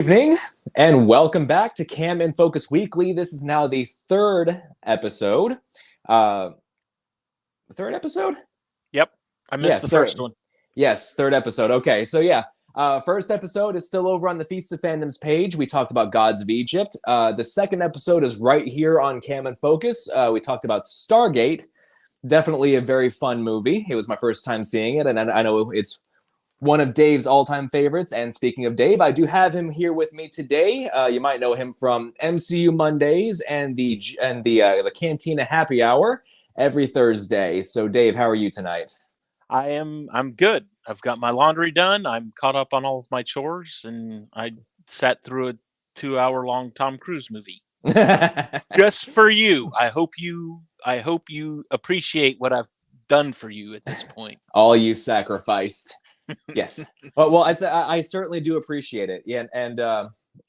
Evening and welcome back to Cam in Focus Weekly. This is now the third episode. Uh, third episode? Yep. I missed the Yes, first third. one. Yes, third episode. Okay, so yeah, first episode is still over on the Feast of Fandoms page. We talked about Gods of Egypt. The second episode is right here on Cam in Focus. We talked about Stargate. Definitely a very fun movie. It was my first time seeing it, and I know it's one of Dave's all-time favorites. And speaking of Dave, I do have him here with me today. You might know him from MCU Mondays and the Cantina Happy Hour every Thursday. So, Dave, how are you tonight? I'm good. I've got my laundry done. I'm caught up on all of my chores, and I sat through a 2 hour long Tom Cruise movie just for you. I hope you appreciate what I've done for you at this point. All you sacrificed. Yes. Well, I certainly do appreciate it. Yeah, and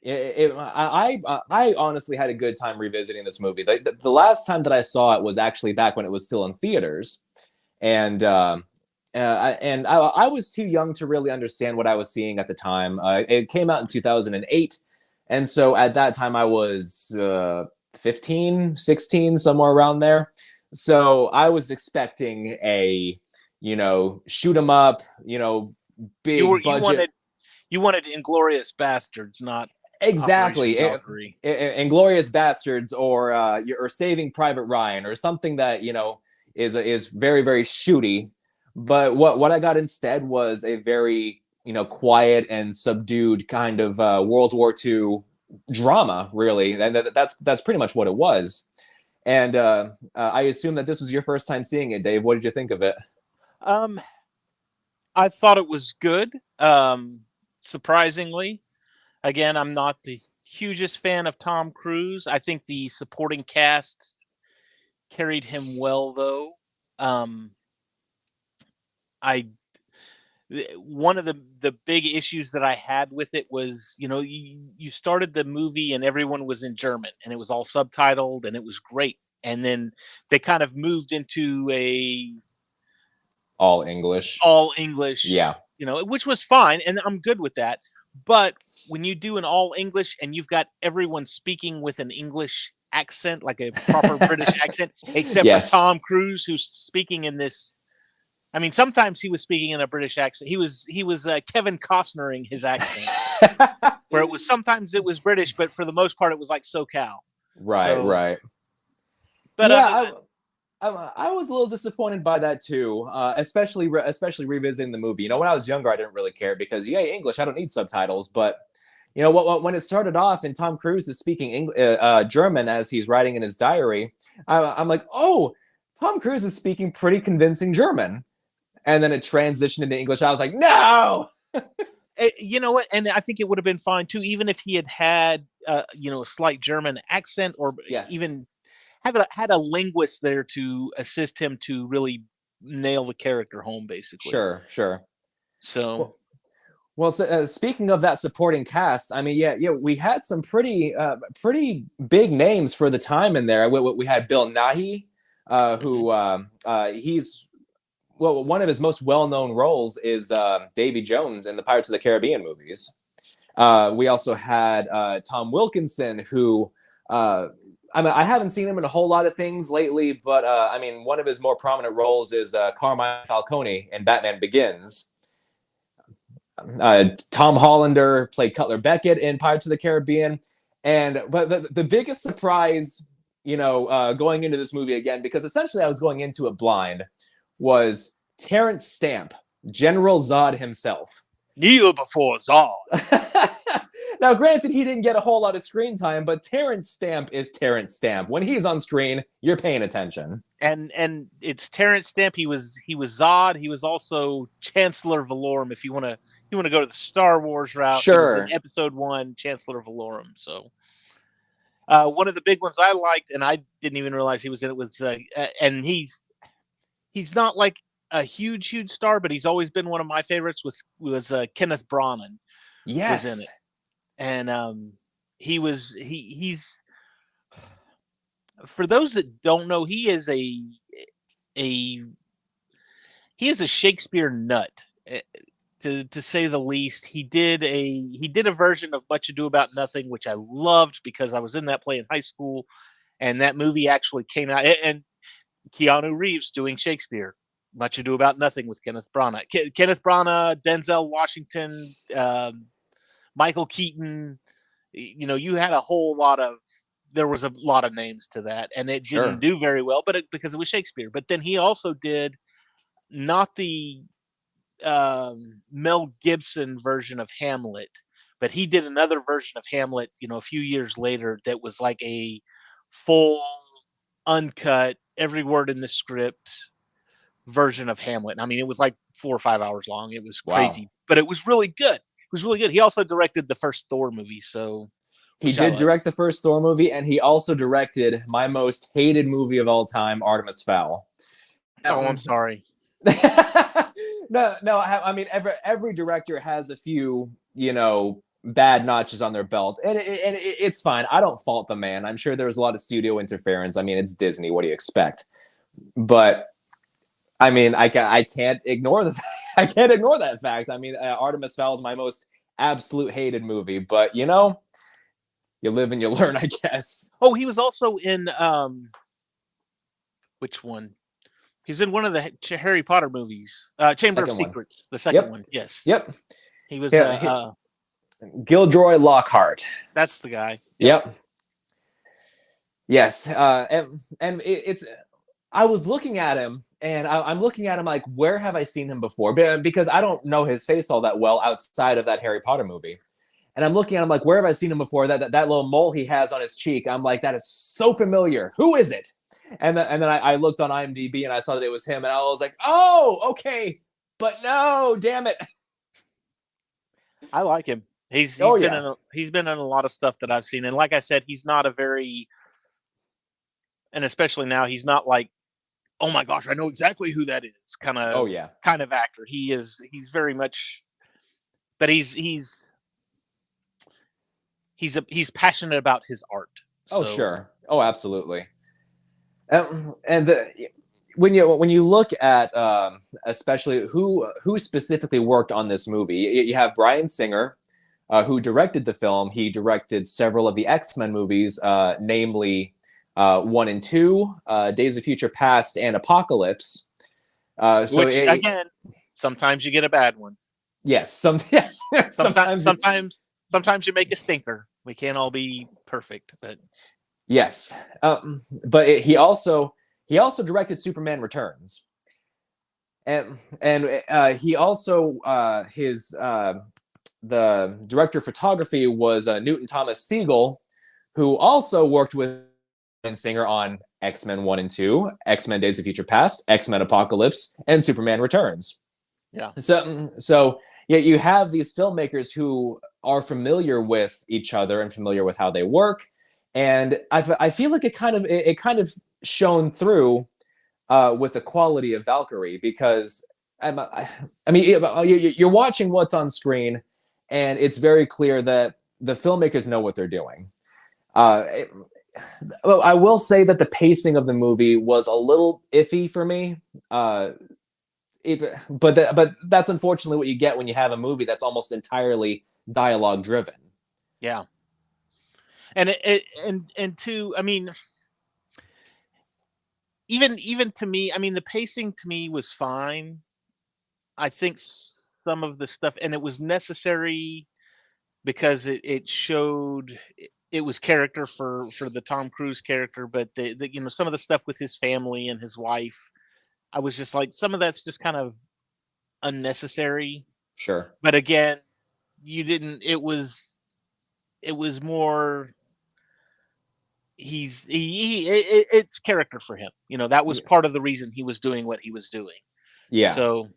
I honestly had a good time revisiting this movie. The last time that I saw it was actually back when it was still in theaters, and I was too young to really understand what I was seeing at the time. It came out in 2008, and so at that time I was 15, 16, somewhere around there. So I was expecting a shoot 'em up, You were big you budget. wanted you wanted Inglorious Bastards, not Operation Exactly. Valkyrie. Inglorious Bastards, or Saving Private Ryan, or something that is very very shooty. But what I got instead was a very quiet and subdued kind of World War II drama, really, and that's pretty much what it was. And I assume that this was your first time seeing it, Dave. What did you think of it? Um, I thought it was good. Surprisingly, again, I'm not the hugest fan of Tom Cruise. I think the supporting cast carried him well, though. Um, I One of the big issues that I had with it was, you started the movie and everyone was in German and it was all subtitled and it was great. And then they kind of moved into a All English. all English, Yeah. which was fine, and I'm good with that. But when you do an all English and you've got everyone speaking with an English accent, like a proper British accent, except for Yes. Tom Cruise, who's speaking in this. I mean, sometimes he was speaking in a British accent. He was Kevin Costnering his accent, where sometimes it was British, but for the most part it was like SoCal. Right, So, right. but Yeah, other than I was a little disappointed by that too, especially revisiting the movie. When I was younger, I didn't really care because yay, English, I don't need subtitles. But when it started off and Tom Cruise is speaking German as he's writing in his diary, I'm like, oh, Tom Cruise is speaking pretty convincing German, and then it transitioned into English. I was like, no. you know what, and I think it would have been fine too, even if he had a slight German accent, or Yes. even had a linguist there to assist him to really nail the character home, basically. Sure, sure. So, Well, Well, so, speaking of that supporting cast, I mean, yeah, we had some pretty big names for the time in there. We had Bill Nighy, mhm. he's one of his most well-known roles is Davy Jones in the Pirates of the Caribbean movies. We also had Tom Wilkinson, who I mean, I haven't seen him in a whole lot of things lately, but I mean, one of his more prominent roles is Carmine Falcone in Batman Begins. Tom Hollander played Cutler Beckett in Pirates of the Caribbean, but the biggest surprise, going into this movie again, because essentially I was going into it blind, was Terrence Stamp, General Zod himself. Kneel before Zod. Now, granted, he didn't get a whole lot of screen time, but Terrence Stamp is Terrence Stamp. When he's on screen, you're paying attention. And it's Terrence Stamp. He was Zod. He was also Chancellor Valorum. If you want to go to the Star Wars route, he was in Sure. Episode 1, Chancellor Valorum. So, one of the big ones I liked, and I didn't even realize he was in it, was and he's not like a huge star, but he's always been one of my favorites. Was Kenneth Branagh was in it, Yes. and he's for those that don't know, a he is a Shakespeare nut. to say the least. He did a version of Much Ado About Nothing, which I loved because I was in that play in high school, and that movie actually came out. And Keanu Reeves doing Shakespeare, Much Ado About Nothing with Kenneth Branagh, Kenneth Branagh, Denzel Washington, Michael Keaton. You had a whole lot of. There was a lot of names to that, and it didn't Sure. do very well, but because it was Shakespeare. But then he also did not the Mel Gibson version of Hamlet, but he did another version of Hamlet, a few years later that was like a full, uncut, every word in the script version of Hamlet. I mean, it was like 4 or 5 hours long. It was Wow. crazy, but it was really good. It was really good. He also directed the first Thor movie, He which I did like. direct the first Thor movie, and he also directed my most hated movie of all time, Artemis Fowl. Oh, I'm sorry. No. I mean, every director has a few, bad notches on their belt, and it's fine. I don't fault the man. I'm sure there was a lot of studio interference. I mean, it's Disney. What do you expect? But I mean, I can't ignore I can't ignore that fact. I mean, Artemis Fowl is my most absolute hated movie, but you live and you learn, I guess. Oh, he was also in which one? He's in one of the Harry Potter movies, Chamber of Second one. Secrets, the second Yep. one. Yes, Yep. he was. Yeah. Gilderoy Lockhart. That's the guy. Yep. Yes. And it's. I was looking at him, and I'm looking at him like, where have I seen him before? Because I don't know his face all that well outside of that Harry Potter movie. And I'm looking at him like, where have I seen him before? That little mole he has on his cheek. I'm like, that is so familiar. Who is it? And then I looked on IMDb and I saw that it was him, and I was like, oh, okay, but no, damn it. I like him. He's been in a lot of stuff that I've seen, and like I said, he's not a very, and especially now, he's not like, oh my gosh, I know exactly who that is kind of kind of actor. He's very much, but he's passionate about his art. Oh, sure. Oh, absolutely. And when you look at especially who specifically worked on this movie, you have Bryan Singer, who directed the film. He directed several of the X-Men movies, namely 1 and 2, Days of Future Past, and Apocalypse. Again, sometimes you get a bad one. Yes, sometimes you make a stinker. We can't all be perfect, but yes. But he also directed Superman Returns, and he also the director of photography was Newton Thomas Siegel, who also worked with Singer on X-Men 1 and 2, X-Men Days of Future Past, X-Men Apocalypse, and Superman Returns. Yeah. So yeah, you have these filmmakers who are familiar with each other and familiar with how they work, and I feel like it kind of shone through with the quality of Valkyrie, because I mean, you're watching what's on screen, and it's very clear that the filmmakers know what they're doing. I will say that the pacing of the movie was a little iffy for me. But that's unfortunately what you get when you have a movie that's almost entirely dialogue driven. Yeah. And I mean, even to me, I mean, the pacing to me was fine. I think some of the stuff, and it was necessary because it showed it was character for the Tom Cruise character, but the some of the stuff with his family and his wife, I was just like, some of that's just kind of unnecessary. Sure. But again, it was more, it's character for him. That was part of the reason he was doing what he was doing. Yeah. So,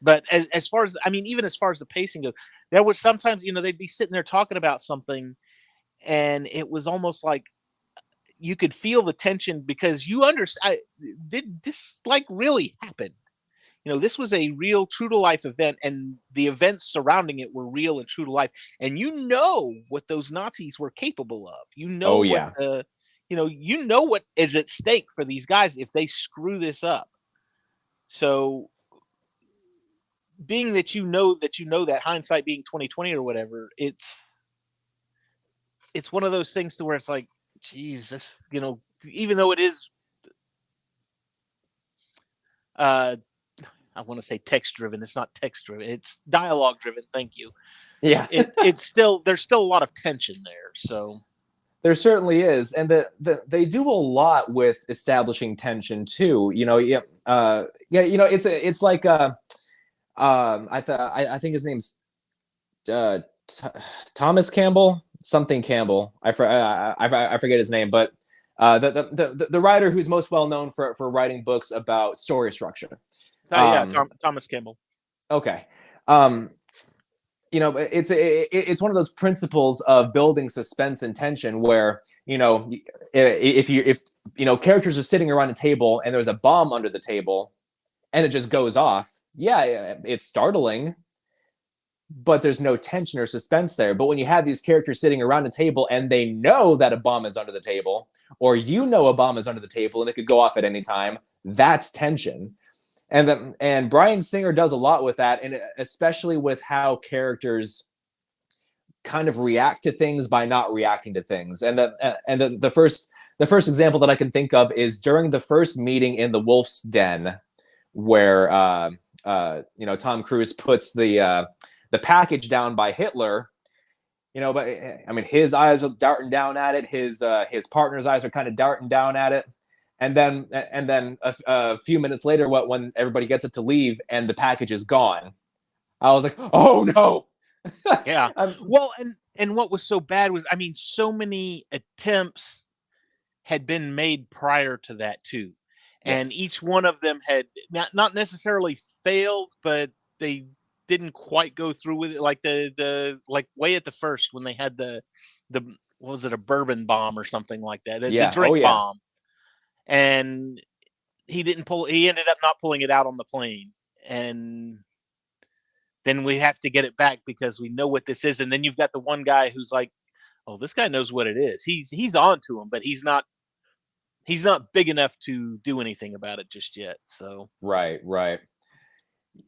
but as far as, I mean, even as far as the pacing goes, there was sometimes, they'd be sitting there talking about something, and it was almost like you could feel the tension, because you understand, did this like really happen? This was a real, true to life event, and the events surrounding it were real and true to life. And what those Nazis were capable of. What is at stake for these guys if they screw this up. So being that that hindsight being 2020 or whatever, it's one of those things to where it's like, Jesus, even though it is, I want to say text driven. It's not text driven. It's dialogue driven. Thank you. Yeah. It's still, there's still a lot of tension there. So There certainly is, and they do a lot with establishing tension too. It's like I think his name's uh, T- Thomas Campbell, something Campbell. I forget his name, but the writer who's most well known for writing books about story structure. Thomas Campbell. Okay. It's one of those principles of building suspense and tension where, if characters are sitting around a table and there's a bomb under the table and it just goes off, yeah, it's startling, but there's no tension or suspense there. But when you have these characters sitting around a table and they know that a bomb is under the table, or a bomb is under the table and it could go off at any time, that's tension. And Bryan Singer does a lot with that, and especially with how characters kind of react to things by not reacting to things. And the first example that I can think of is during the first meeting in the Wolf's Den, where Tom Cruise puts the package down by Hitler. But I mean, his eyes are darting down at it. His partner's eyes are kind of darting down at it. And then a few minutes later, when everybody gets it to leave and the package is gone, I was like, "Oh no!" Yeah. Well, and what was so bad was, I mean, so many attempts had been made prior to that too, and Yes. each one of them had not necessarily failed, but they didn't quite go through with it. Like the way at the first when they had the what was it, a bourbon bomb or something like that? The drink bomb. And he ended up not pulling it out on the plane. And then we have to get it back because we know what this is. And then you've got the one guy who's like, oh, this guy knows what it is. He's on to him, but he's not big enough to do anything about it just yet. So Right.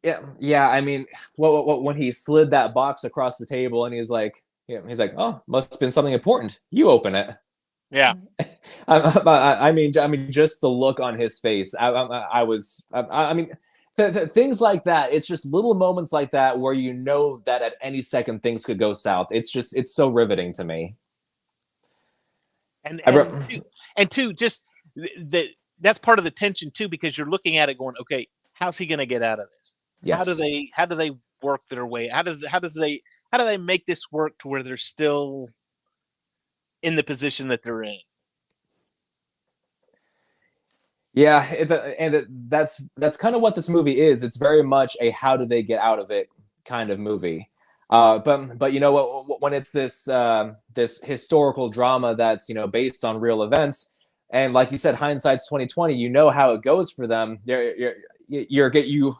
Yeah. I mean, when he slid that box across the table and he's like, oh, must have been something important. You open it. Yeah. I mean, just the look on his face. Things like that. It's just little moments like that where you know that at any second things could go south. It's so riveting to me. And two, just that's part of the tension too, because you're looking at it going, okay, how's he going to get out of this? Yes. How do they work their way? How do they make this work to where they're still in the position that they're in? Yeah, that's kind of what this movie is. It's very much a how do they get out of it kind of movie. But you know what? When it's this historical drama that's based on real events, and like you said, hindsight's 2020. You know how it goes for them. You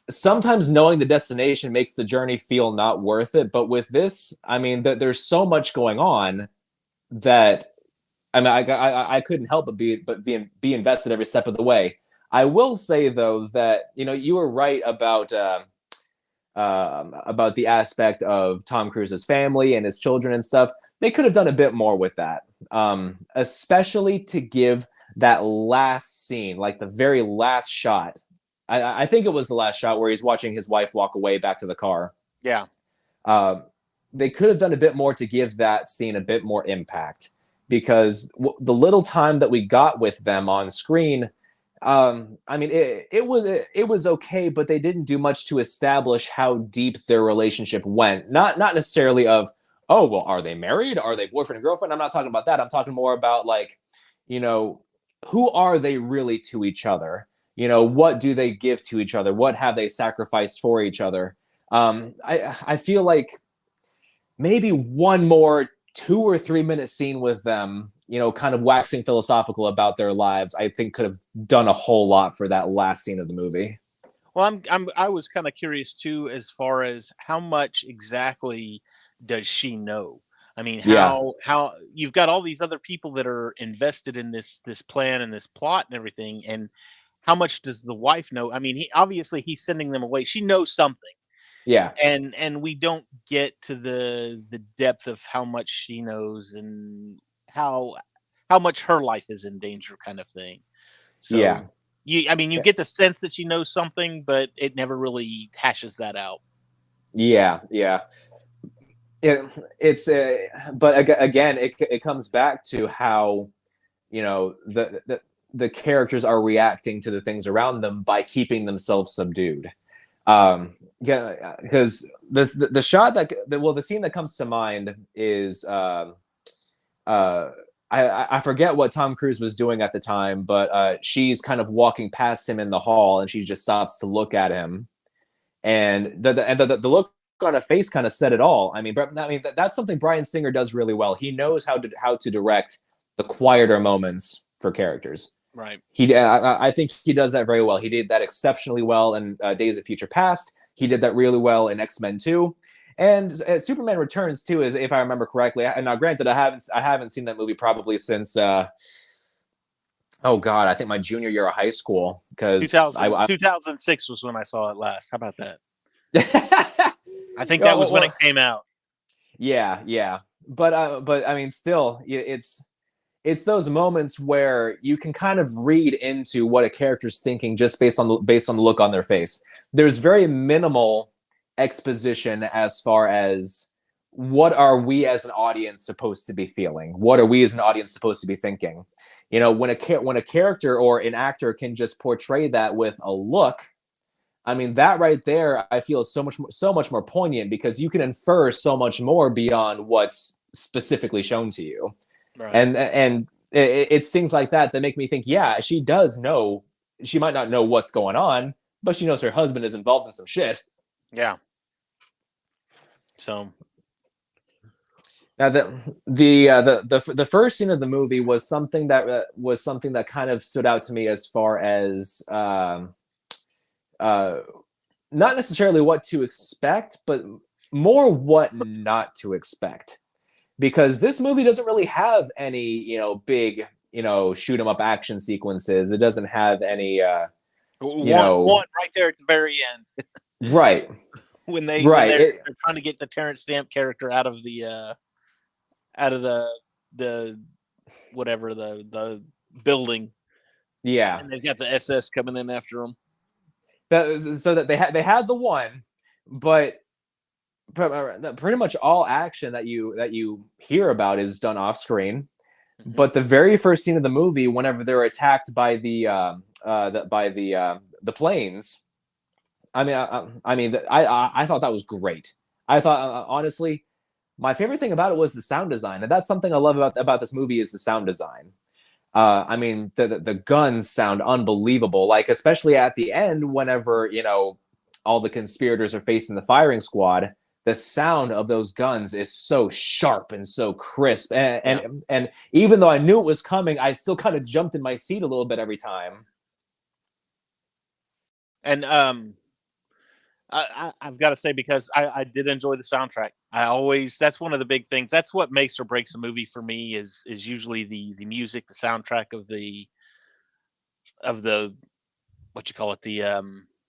sometimes knowing the destination makes the journey feel not worth it. But with this, I mean, there's so much going on that I mean, I couldn't help but be invested every step of the way. I will say though that you were right about the aspect of Tom Cruise's family and his children and stuff. They could have done a bit more with that, especially to give that last scene, like the very last shot. I think it was the last shot where he's watching his wife walk away back to the car. Yeah. They could have done a bit more to give that scene a bit more impact, because the little time that we got with them on screen, I mean, it was okay, but they didn't do much to establish how deep their relationship went. Not necessarily of, oh, well, are they married? Are they boyfriend and girlfriend? I'm not talking about that. I'm talking more about like, who are they really to each other? What do they give to each other? What have they sacrificed for each other? I feel like maybe one more 2 or 3 minute scene with them, kind of waxing philosophical about their lives, I think could have done a whole lot for that last scene of the movie. Well, I was kind of curious too, as far as how much exactly does she know? I mean, how you've got all these other people that are invested in this plan and this plot and everything, and how much does the wife know? I mean, he's sending them away. She knows something, Yeah. and we don't get to the depth of how much she knows and how how much her life is in danger, kind of thing. Yeah. So you get the sense that she knows something, but it never really hashes that out. Yeah. Yeah. It, it's but again, it comes back to how, the characters are reacting to the things around them by keeping themselves subdued. Yeah, because the shot the scene that comes to mind is uh I forget what Tom Cruise was doing at the time, but she's kind of walking past him in the hall, and she just stops to look at him, and the look on her face kind of said it all. That's something Bryan Singer does really well. He knows how to direct the quieter moments for characters. Right. I think he does that very well. He did that exceptionally well in Days of Future Past. He did that really well in X-Men 2. And Superman Returns too, is, if I remember correctly. And now, granted, I haven't seen that movie probably since oh god, I think my junior year of high school, because 2006 was when I saw it last. How about that? I think that was when it came out. Yeah. But I mean, still, it's those moments where you can kind of read into what a character's thinking just based on the look on their face. There's very minimal exposition as far as what are we as an audience supposed to be feeling? What are we as an audience supposed to be thinking? When a character or an actor can just portray that with a look, I mean, that right there, I feel is so much more poignant, because you can infer so much more beyond what's specifically shown to you. Right. And it's things like that make me think, yeah, she does know. She might not know what's going on, but she knows her husband is involved in some shit. Yeah. So now the first scene of the movie was something that kind of stood out to me, as far as not necessarily what to expect, but more what not to expect. Because this movie doesn't really have any, big, shoot 'em up action sequences. It doesn't have any, one right there at the very end. Right. when they're trying to get the Terrence Stamp character out of the whatever the building. Yeah. And they've got the SS coming in after them. So that they had the one, but pretty much all action that you hear about is done off screen. Mm-hmm. But the very first scene of the movie, whenever they're attacked by the planes, I thought that was great. I thought, honestly, my favorite thing about it was the sound design, and that's something I love about this movie, is the sound design. The guns sound unbelievable, like, especially at the end, whenever all the conspirators are facing the firing squad. The sound of those guns is so sharp and so crisp, and even though I knew it was coming, I still kind of jumped in my seat a little bit every time. And I've got to say, because I did enjoy the soundtrack. That's one of the big things. That's what makes or breaks a movie for me, is usually the music, the soundtrack of the what you call it, the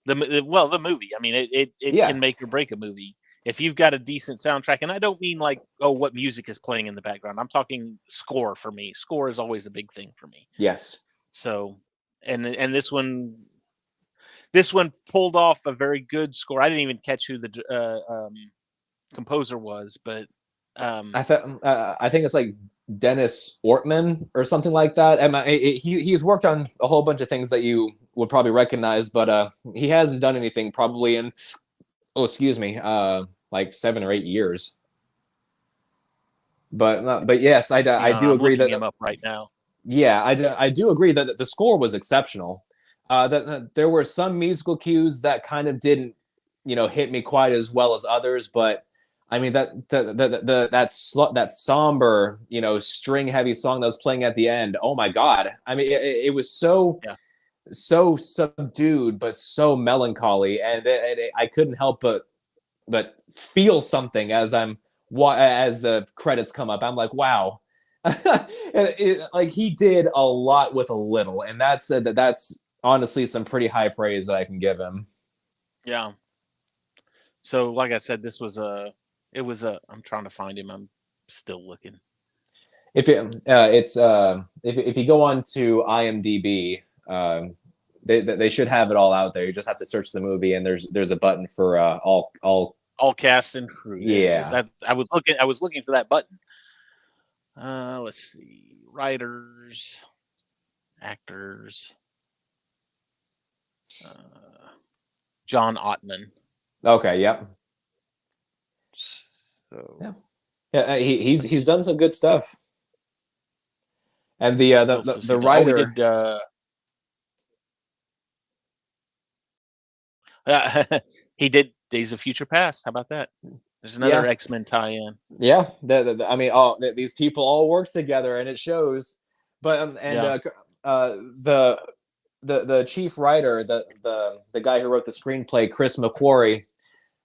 movie. I mean, it can make or break a movie. If you've got a decent soundtrack, and I don't mean like, oh, what music is playing in the background. I'm talking score for me. Score is always a big thing for me. Yes. So, and this one pulled off a very good score. I didn't even catch who the composer was, but I think it's like Dennis Ortman or something like that. And he's worked on a whole bunch of things that you would probably recognize, but he hasn't done anything probably in like 7 or 8 years. But yes, I do agree that him up right now. Yeah, I do agree that the score was exceptional. That there were some musical cues that kind of didn't, hit me quite as well as others. But I mean, that somber, string heavy song that was playing at the end. Oh my God! I mean, it was so subdued, but so melancholy, and I couldn't help but feel something as the credits come up. I'm like, wow. Like, he did a lot with a little, and that's honestly some pretty high praise that I can give him. Yeah. So, like I said, I'm trying to find him. I'm still looking. If you go on to IMDb, they should have it all out there. You just have to search the movie, and there's a button for all cast and crew. There it is. Yeah. I was looking for that button. Let's see, writers, actors. John Ottman. Okay. Yep. So yeah, he's done some good stuff. And the writer. He did Days of Future Past. How about that? There's another X-Men tie-in. Yeah, I mean, these people all work together, and it shows. But the chief writer, the guy who wrote the screenplay, Chris McQuarrie,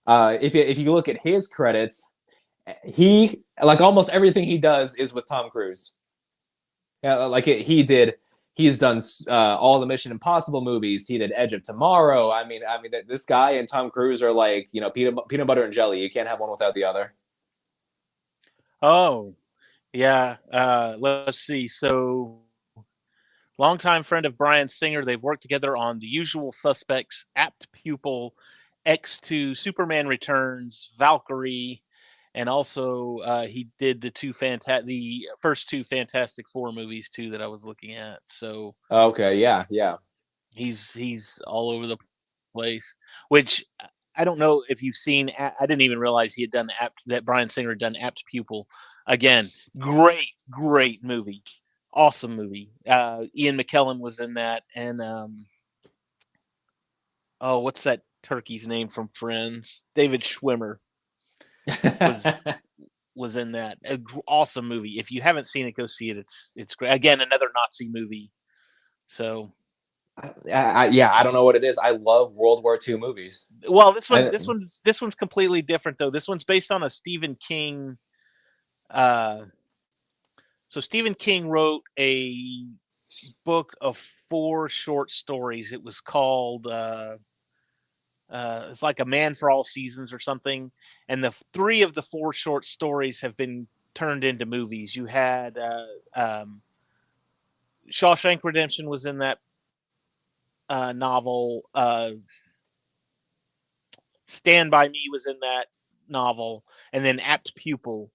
if you look at his credits, he, like, almost everything he does is with Tom Cruise. Yeah, he's done all the Mission Impossible movies. He did Edge of Tomorrow. I mean, this guy and Tom Cruise are like, peanut butter and jelly. You can't have one without the other. Oh, yeah. Let's see. So, longtime friend of Bryan Singer. They've worked together on The Usual Suspects, Apt Pupil, X2, Superman Returns, Valkyrie, and also he did the first two Fantastic Four movies too that I was looking at. So okay, yeah, he's all over the place. Which I don't know if you've seen. I didn't even realize he had done that Bryan Singer had done Apt Pupil. Again, great movie, awesome movie. Ian McKellen was in that, and what's that turkey's name from Friends? David Schwimmer was in that. Awesome movie. If you haven't seen it, go see it. It's great. Again, another Nazi movie. So, I don't know what it is. I love World War II movies. Well, this one's completely different though. This one's based on a Stephen King. So Stephen King wrote a book of 4 short stories. It was called it's like A Man for All Seasons or something. And the 3 of the 4 short stories have been turned into movies. You had Shawshank Redemption was in that novel. Stand By Me was in that novel. And then Apt Pupil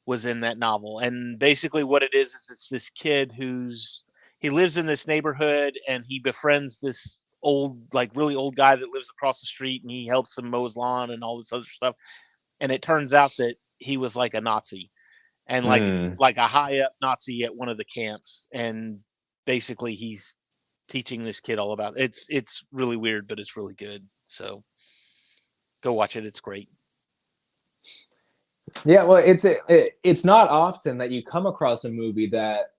was in that novel. And basically what it is it's this kid he lives in this neighborhood and he befriends this really old guy that lives across the street, and he helps him mow his lawn and all this other stuff. And it turns out that he was like a Nazi, and like a high up Nazi at one of the camps. And basically he's teaching this kid all about it. It's really weird, but it's really good. So go watch it. It's great. Yeah, well, it's not often that you come across a movie that,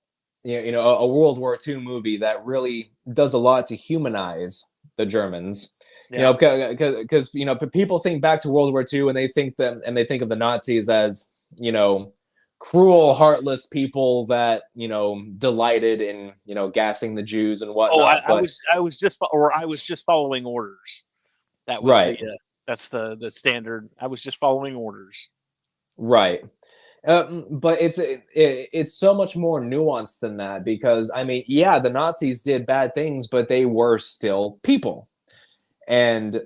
a World War II movie that really does a lot to humanize the Germans. Yeah. Because people think back to World War II and they think of the Nazis as, cruel, heartless people that delighted in gassing the Jews and whatnot. I was just following orders. That was right. That's the standard. I was just following orders. Right. But it's so much more nuanced than that, because I mean, yeah, the Nazis did bad things, but they were still people, and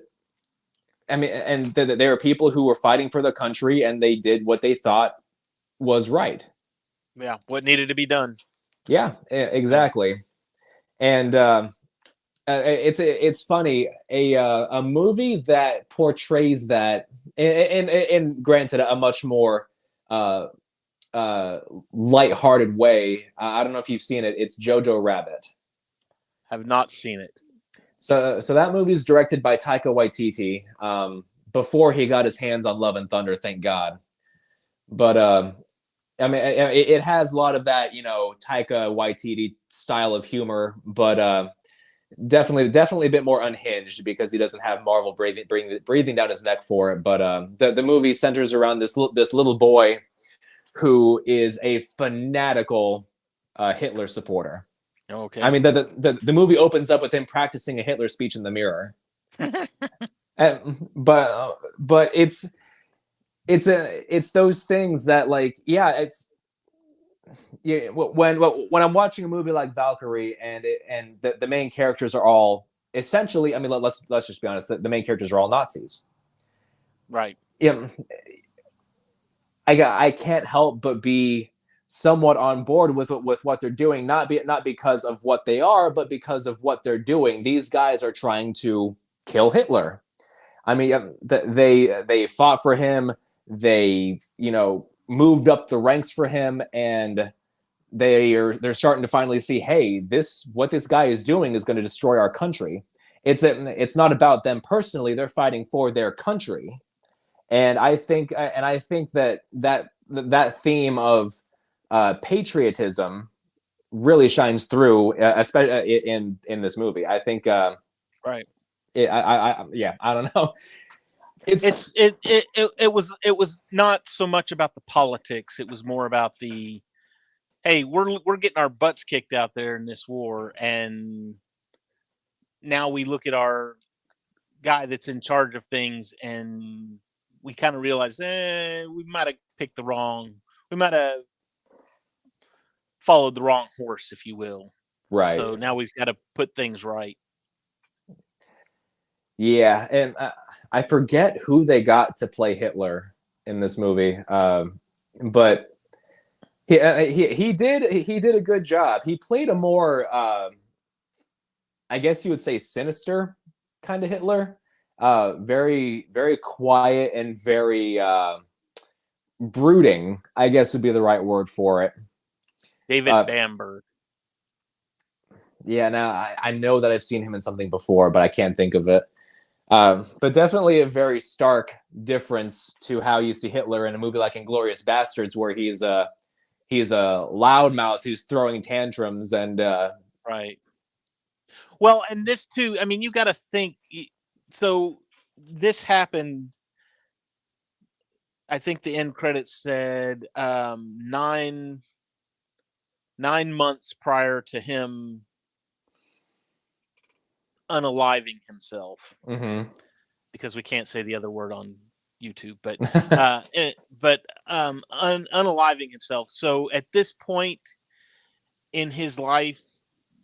I mean, and there are people who were fighting for the country, and they did what they thought was right. Yeah, what needed to be done. Yeah, exactly. And it's funny, a movie that portrays that, and granted, a much more lighthearted way. I don't know if you've seen it. It's Jojo Rabbit. Have not seen it. So that movie is directed by Taika Waititi. Before he got his hands on Love and Thunder, thank God. But I mean, it has a lot of that, Taika Waititi style of humor, but definitely a bit more unhinged because he doesn't have Marvel breathing down his neck for it. But the movie centers around this little boy who is a fanatical Hitler supporter. Okay. I mean, the movie opens up with him practicing a Hitler speech in the mirror. But it's those things that, like, yeah, it's yeah, when I'm watching a movie like Valkyrie and the main characters are all essentially, I mean, let's just be honest, the main characters are all Nazis. Right. Yeah, I can't help but be somewhat on board with what they're doing, not because of what they are, but because of what they're doing. These guys are trying to kill Hitler. I mean, they fought for him. They, moved up the ranks for him, and they're starting to finally see, hey, what this guy is doing is going to destroy our country. It's not about them personally. They're fighting for their country, and I think that theme of patriotism really shines through, especially in this movie. I think. Right. Yeah, I don't know. It was not so much about the politics. It was more about the, hey, we're getting our butts kicked out there in this war, and now we look at our guy that's in charge of things, and we kind of realize, we might have we might have followed the wrong horse, if you will. Right. So now we've got to put things right. Yeah, and I forget who they got to play Hitler in this movie, but he did a good job. He played a more, I guess you would say, sinister kind of Hitler. Very very quiet and very brooding, I guess would be the right word for it. David Bamberg. Yeah, now I know that I've seen him in something before, but I can't think of it. But definitely a very stark difference to how you see Hitler in a movie like *Inglourious Basterds*, where he's a loudmouth who's throwing tantrums and Right. Well, and this too, I mean, you got to think. So this happened. I think the end credits said 9 months prior to him unaliving himself, mm-hmm. because we can't say the other word on YouTube, but unaliving himself. So at this point in his life,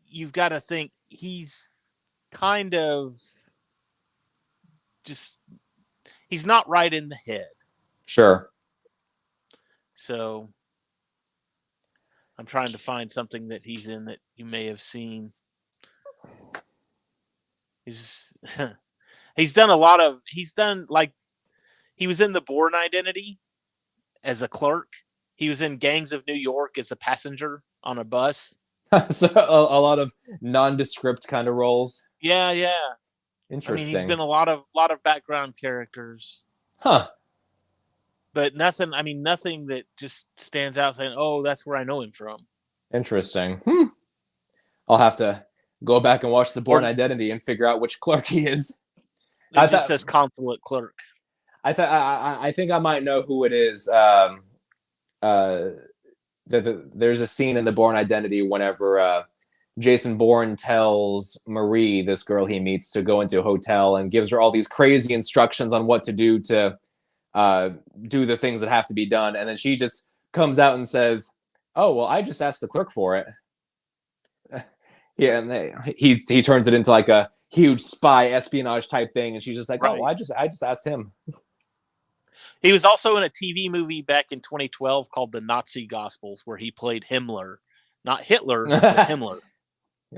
you've got to think he's kind of just, he's not right in the head. Sure. So I'm trying to find something that he's in that you may have seen. He's he's done like, he was in The Bourne Identity as a clerk. He was in Gangs of New York as a passenger on a bus. So a lot of nondescript kind of roles. Yeah, yeah. I mean, he's Interesting. been a lot of background characters, Huh. but nothing. I mean, nothing that just stands out saying, "Oh, that's where I know him from." Interesting. I'll have to go back and watch The Bourne Identity and figure out which clerk he is. It just says consulate clerk. I think I might know who it is. There's a scene in The Bourne Identity whenever Jason Bourne tells Marie, this girl he meets, to go into a hotel and gives her all these crazy instructions on what to do to do the things that have to be done, and then she just comes out and says, "Oh, well, I just asked the clerk for it." Yeah, and he turns it into like a huge spy espionage type thing, and she's just like, right. "Oh, well, I just asked him." He was also in a TV movie back in 2012 called The Nazi Gospels, where he played Himmler, not Hitler, but Himmler.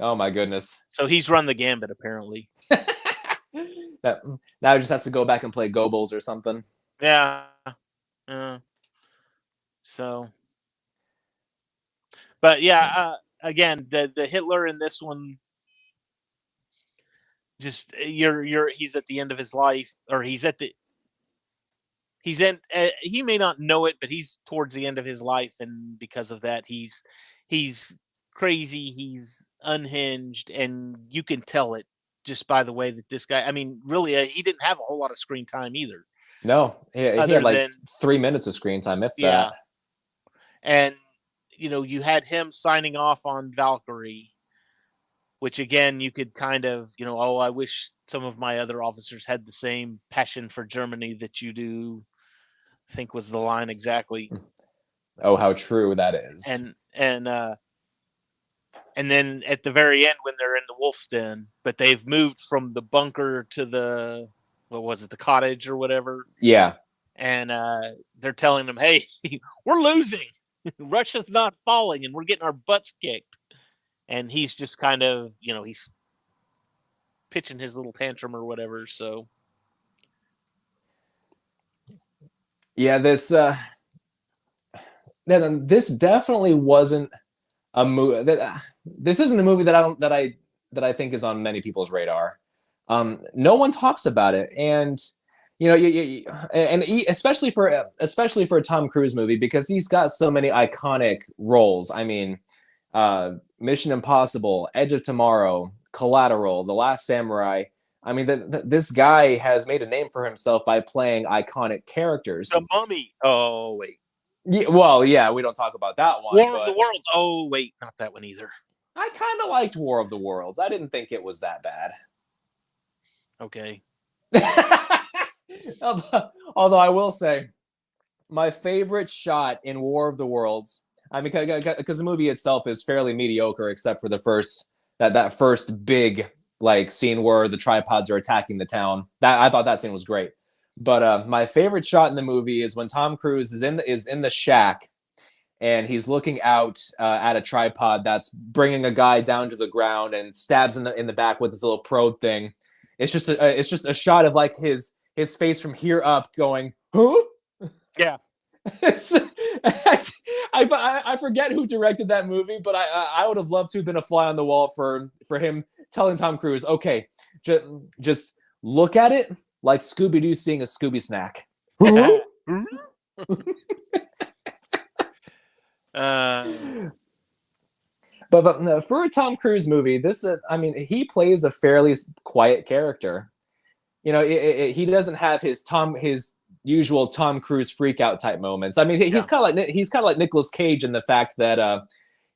Oh my goodness! So he's run the gambit, apparently. Now he just has to go back and play Goebbels or something. Yeah. So, but yeah, again, the Hitler in this one, just he's at the end of his life, or he may not know it, but he's towards the end of his life, and because of that, he's crazy, he's unhinged, and you can tell it just by the way that this guy. I mean, really, he didn't have a whole lot of screen time either. No, he had like 3 minutes of screen time, if that. And you had him signing off on Valkyrie, which again, you could kind of, oh, I wish some of my other officers had the same passion for Germany that you do. I think was the line exactly. Oh, how true that is. And then at the very end, when they're in the wolf's den, but they've moved from the bunker to the, what was it, the cottage or whatever. Yeah. And they're telling them, hey, we're losing. Russia's not falling and we're getting our butts kicked. And he's just kind of, he's pitching his little tantrum or whatever. So. Yeah, this definitely wasn't a movie this isn't a movie that I think is on many people's radar. No one talks about it, and especially for a Tom Cruise movie, because he's got so many iconic roles. I mean, Mission Impossible, Edge of Tomorrow, Collateral, The Last Samurai. I mean, this guy has made a name for himself by playing iconic characters. The Mummy. Oh, wait. Yeah, well, yeah, we don't talk about that one. War of the Worlds. Oh, wait, not that one either. I kind of liked War of the Worlds. I didn't think it was that bad. Okay. Although I will say, my favorite shot in War of the Worlds, I mean, because the movie itself is fairly mediocre, except for the that first big scene where the tripods are attacking the town. I thought that scene was great. But my favorite shot in the movie is when Tom Cruise is in the shack, and he's looking out at a tripod that's bringing a guy down to the ground and stabs in the back with this little probe thing. It's just a shot of his face from here up going, huh? Yeah. I forget who directed that movie, but I would have loved to have been a fly on the wall for him telling Tom Cruise, okay, just look at it like Scooby-Doo seeing a Scooby snack. But for a Tom Cruise movie, I mean, he plays a fairly quiet character. He doesn't have his usual Tom Cruise freak out type moments. I mean, he's kind of like Nicolas Cage in the fact that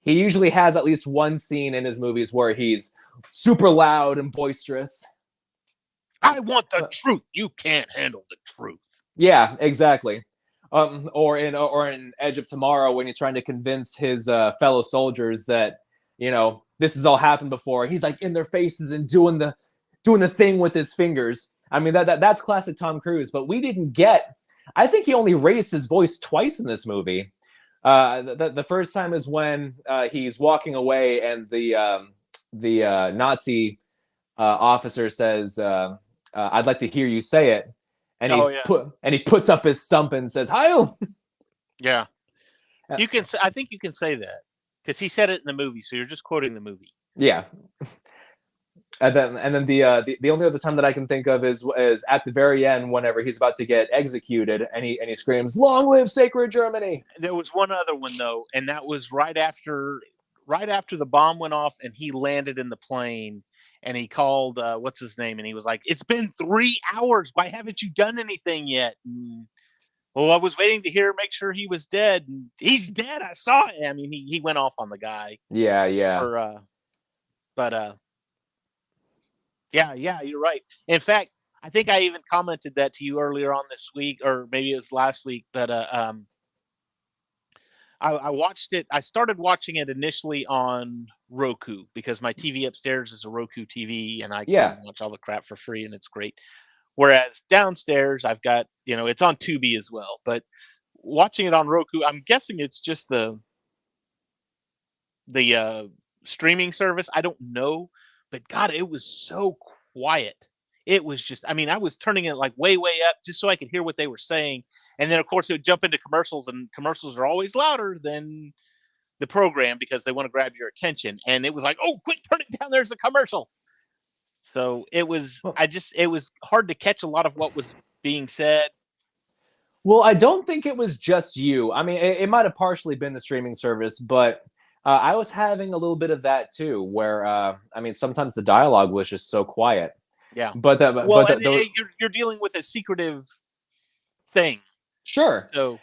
he usually has at least one scene in his movies where he's super loud and boisterous. I want the truth. You can't handle the truth. Yeah, exactly. Or in Edge of Tomorrow, when he's trying to convince his fellow soldiers that this has all happened before. He's in their faces and doing the thing with his fingers. I mean, that's classic Tom Cruise. But we didn't get. I think he only raised his voice twice in this movie. The first time is when he's walking away and the Nazi officer says, "I'd like to hear you say it," and he puts up his stump and says, "Heil." Yeah, you can. I think you can say that because he said it in the movie, so you're just quoting the movie. Yeah. And then the only other time that I can think of is at the very end, whenever he's about to get executed, and he screams, "Long live sacred Germany!" There was one other one though, and that was right after the bomb went off, and he landed in the plane, and he called what's his name, and he was like, "It's been 3 hours. Why haven't you done anything yet?" Well, I was waiting to make sure he was dead. And he's dead. I saw it. I mean, he went off on the guy. Yeah. Yeah, you're right. In fact, I think I even commented that to you earlier on this week, or maybe it was last week. But I watched it. I started watching it initially on Roku because my TV upstairs is a Roku TV, and I can watch all the crap for free, and it's great. Whereas downstairs, I've got it's on Tubi as well. But watching it on Roku, I'm guessing it's just the streaming service. I don't know. But God, it was so quiet. It was just, I mean, I was turning it way, way up just so I could hear what they were saying. And then, of course, it would jump into commercials, and commercials are always louder than the program because they want to grab your attention. And it was like, oh, quick, turn it down. There's a commercial. So it was, it was hard to catch a lot of what was being said. Well, I don't think it was just you. I mean, it might have partially been the streaming service, but I was having a little bit of that too, where I mean, sometimes the dialogue was just so quiet. Yeah, but you're dealing with a secretive thing. Sure. So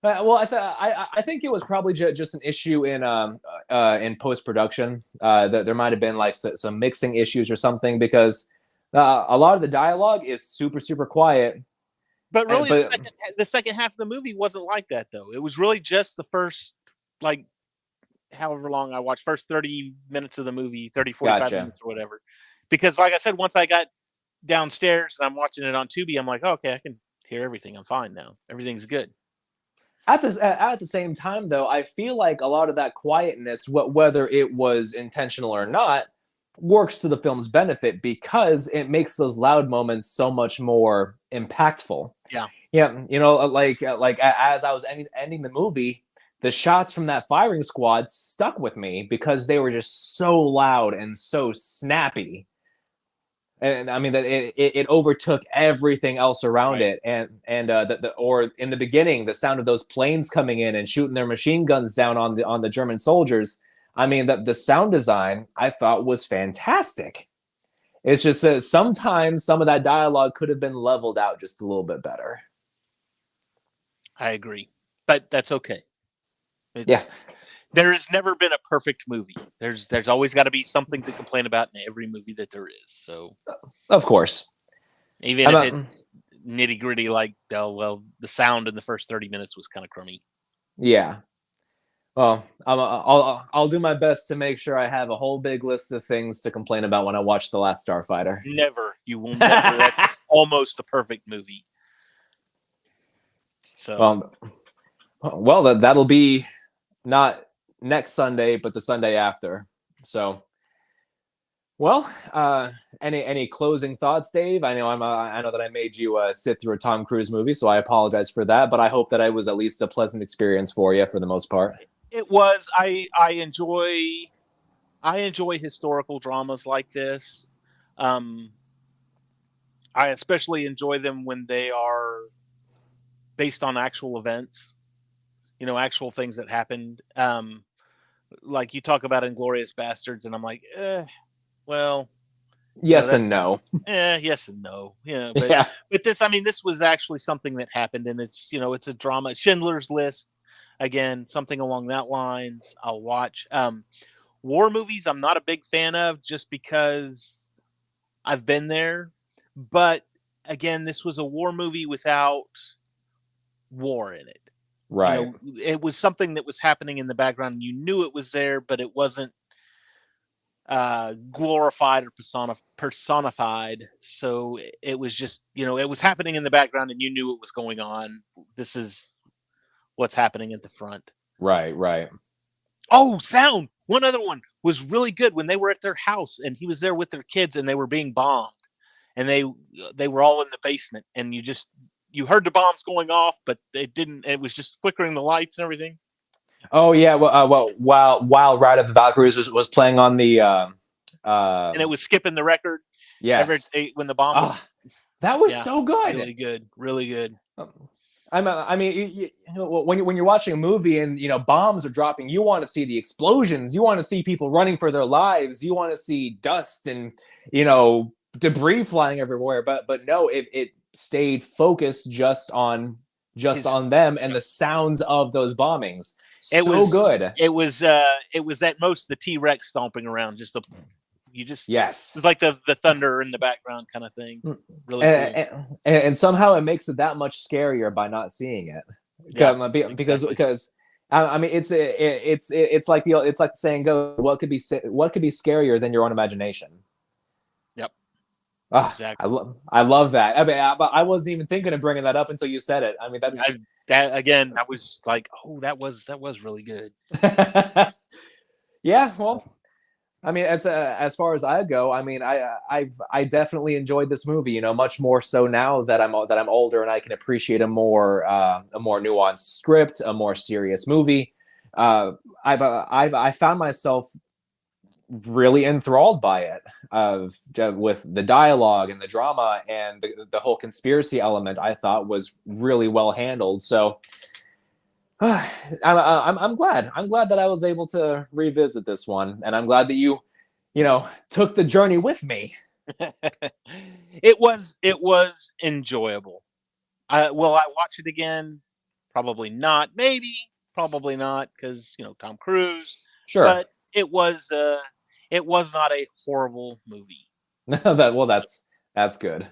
Well, I think it was probably just an issue in post production. That there might have been like some mixing issues or something, because a lot of the dialogue is super quiet. But really, But the second half of the movie wasn't like that, though. It was really just the first, like, however long I watched, first 30 minutes of the movie, 30, 45 gotcha. minutes or whatever. Because, like I said, once I got downstairs and I'm watching it on Tubi, I'm like, oh, okay, I can hear everything. I'm fine now. Everything's good. At the same time, though, I feel like a lot of that quietness, whether it was intentional or not, works to the film's benefit because it makes those loud moments so much more impactful. Yeah. Yeah, as I was ending the movie, the shots from that firing squad stuck with me because they were just so loud and so snappy. And I mean that it overtook everything else around Right. it, and or in the beginning, the sound of those planes coming in and shooting their machine guns down on the German soldiers. I mean that the sound design I thought was fantastic. It's just sometimes some of that dialogue could have been leveled out just a little bit better. I agree. But that's okay. Yeah, There has never been a perfect movie. There's always got to be something to complain about in every movie that there is. So of course. even I'm if a, it's nitty gritty, like, oh well, the sound in the first 30 minutes was kind of crummy. yeah. Well, I'll do my best to make sure I have a whole big list of things to complain about when I watch The Last Starfighter. Never, you will never. That's almost a perfect movie. So That'll be not next Sunday, but the Sunday after. So, any closing thoughts, Dave? I know that I made you sit through a Tom Cruise movie, so I apologize for that. But I hope that I was at least a pleasant experience for you for the most part. it was. I enjoy historical dramas like this. Um, I especially enjoy them when they are based on actual events. Actual things that happened. Like you talk about Inglorious Bastards, and I'm like, well, Yes that and no. yes and no. But Yeah. this, I mean, this was actually something that happened, and it's a drama. Schindler's List, again, something along that lines. I'll watch. War movies, I'm not a big fan of, just because I've been there. But again, this was a war movie without war in it. Right. It was something that was happening in the background. And you knew it was there, but it wasn't glorified or personified. So it was just, it was happening in the background, and you knew it was going on. This is what's happening at the front. Right. Right. Oh, sound. One other one was really good when they were at their house and he was there with their kids and they were being bombed, and they were all in the basement, and you heard the bombs going off, but it was just flickering the lights and everything. Oh yeah. While Ride of the Valkyries was playing on the And it was skipping the record yes. when the bomb was, that was yeah, so good. really good, really good. I mean, when you're watching a movie and bombs are dropping, you want to see the explosions. You want to see people running for their lives. You want to see dust and debris flying everywhere. But no, it stayed focused just on them and the sounds of those bombings. Good. It was at most the T-Rex stomping around. Yes. It's like the thunder in the background kind of thing. Really cool. And somehow it makes it that much scarier by not seeing it. Yeah, because exactly. I mean it's like the saying goes, what could be scarier than your own imagination? Yep. Exactly. I love that. I mean, I wasn't even thinking of bringing that up until you said it. I mean, that again. I was like, oh, that was really good. Yeah. Well, I mean, as far as I go, I mean, I definitely enjoyed this movie. Much more so now that I'm older and I can appreciate a more nuanced script, a more serious movie. I found myself really enthralled by it, with the dialogue and the drama and the whole conspiracy element. I thought was really well handled. So I'm glad that I was able to revisit this one, and I'm glad that you took the journey with me. It was enjoyable. Will I watch it again? Probably not. Maybe. Probably not, because Tom Cruise. Sure. But it was not a horrible movie. That's good.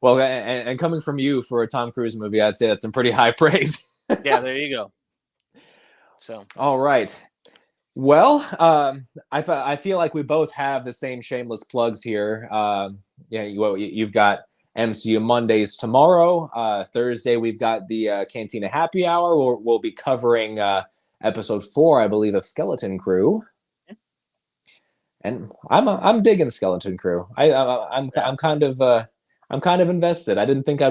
Well, and coming from you for a Tom Cruise movie, I'd say that's some pretty high praise. Yeah, there you go. So. All right. Well, I feel like we both have the same shameless plugs here. You've got MCU Mondays tomorrow. Thursday, we've got the Cantina Happy Hour. We'll be covering episode 4, I believe, of Skeleton Crew. And I'm digging Skeleton Crew. I'm kind of invested. I didn't think I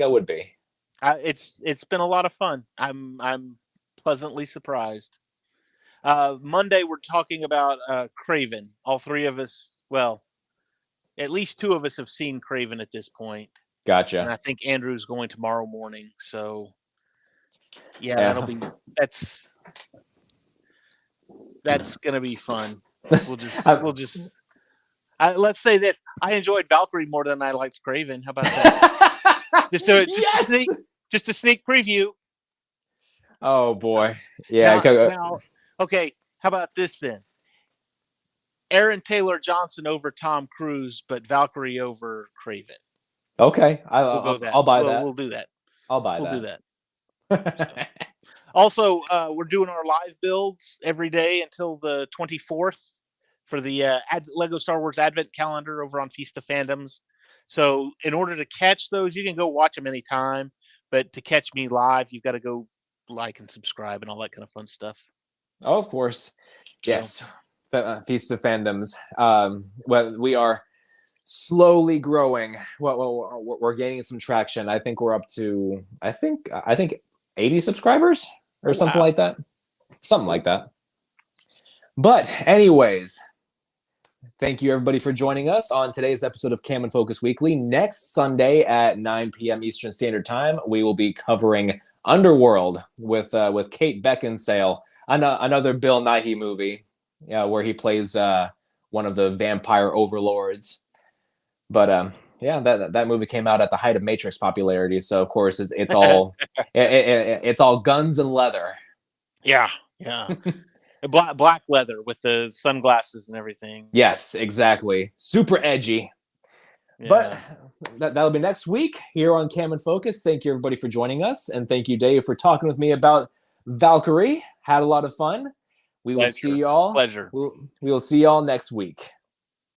would be. It's been a lot of fun. I'm pleasantly surprised. Monday we're talking about Craven. All three of us, well, at least 2 of us have seen Craven at this point. Gotcha. And I think Andrew's going tomorrow morning. So yeah. that's gonna be fun. We'll just let's say this. I enjoyed Valkyrie more than I liked Craven. How about that? just a sneak preview. Oh boy. Yeah. Now, okay, how about this then? Aaron Taylor Johnson over Tom Cruise, but Valkyrie over Craven. Okay, I'll buy that. We'll do that. I'll buy that. We'll do that. So. Also, we're doing our live builds every day until the 24th for the Lego Star Wars Advent Calendar over on Feast of Fandoms. So in order to catch those, you can go watch them anytime. But to catch me live, you've got to go like and subscribe and all that kind of fun stuff. Oh, of course. Yes. Feast of Fandoms. Well, we are slowly growing. Well, we're gaining some traction. I think we're up to, I think 80 subscribers or something like that. Something like that. But anyways, thank you everybody for joining us on today's episode of Cam and Focus Weekly. Next Sunday at 9 p.m. Eastern Standard Time, we will be covering Underworld with Kate Beckinsale, another Bill Nighy movie, where he plays one of the vampire overlords. But that movie came out at the height of Matrix popularity, so of course it's all it's all guns and leather. Yeah. Black leather with the sunglasses and everything. Yes, exactly. Super edgy. Yeah. But that'll be next week here on Cam and Focus. Thank you everybody for joining us, and thank you Dave for talking with me about Valkyrie. Had a lot of fun. We will see y'all. Pleasure. We will see y'all next week.